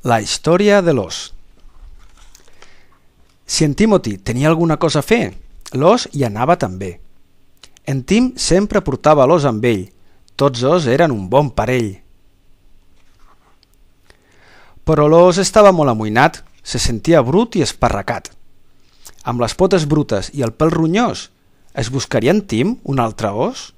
La història de l'ós. Si en Timothy tenia alguna cosa a fer, l'ós hi anava també. En Tim sempre portava l'ós amb ell. Tots dos eren un bon parell. Però l'ós estava molt amoïnat, se sentia brut i esparracat. Amb les potes brutes i el pèl ronyós, es buscaria en Tim un altre os?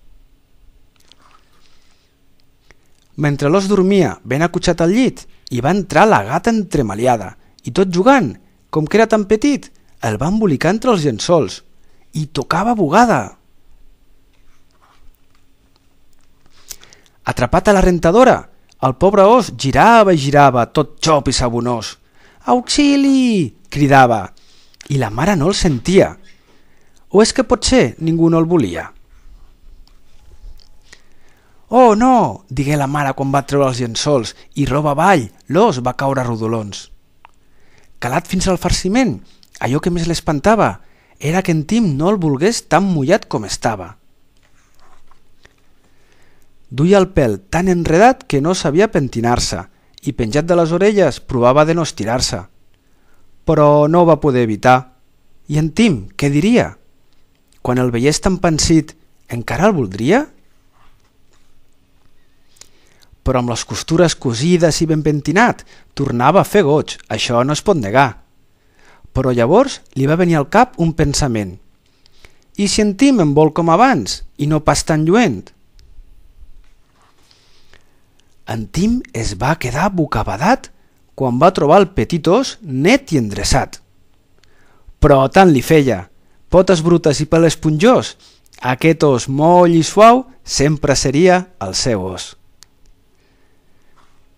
Mentre l'os dormia ben acotxat al llit, hi va entrar la gata entremaliada i tot jugant, com que era tan petit, el va embolicar entre els llençols i tocava bugada. Atrapat a la rentadora, el pobre os girava i girava, tot xop i sabonós. «Auxili!» cridava, i la mare no el sentia. O és que potser ningú no el volia? «Oh, no!» digué la mare quan va treure els llençols i roba avall, l'os va caure a rodolons. Calat fins al farciment, allò que més l'espantava era que en Tim no el volgués tan mullat com estava. Duia el pèl tan enredat que no sabia pentinar-se i penjat de les orelles provava de no estirar-se. Però no ho va poder evitar. I en Tim, què diria? Quan el veiés tan pansit, encara el voldria? Però amb les costures cosides i ben pentinat, tornava a fer goig, això no es pot negar. Però llavors li va venir al cap un pensament. I si en Tim em vol com abans, i no pas tan lluent? En Tim es va quedar bocabadat quan va trobar el petit os net i endreçat. Però tant li feia, potes brutes i pèl esponjós, aquest os moll i suau sempre seria el seu os.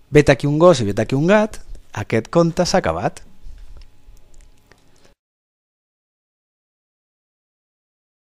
Vet aquí un gos i vet aquí un gat, aquest conte s'ha acabat.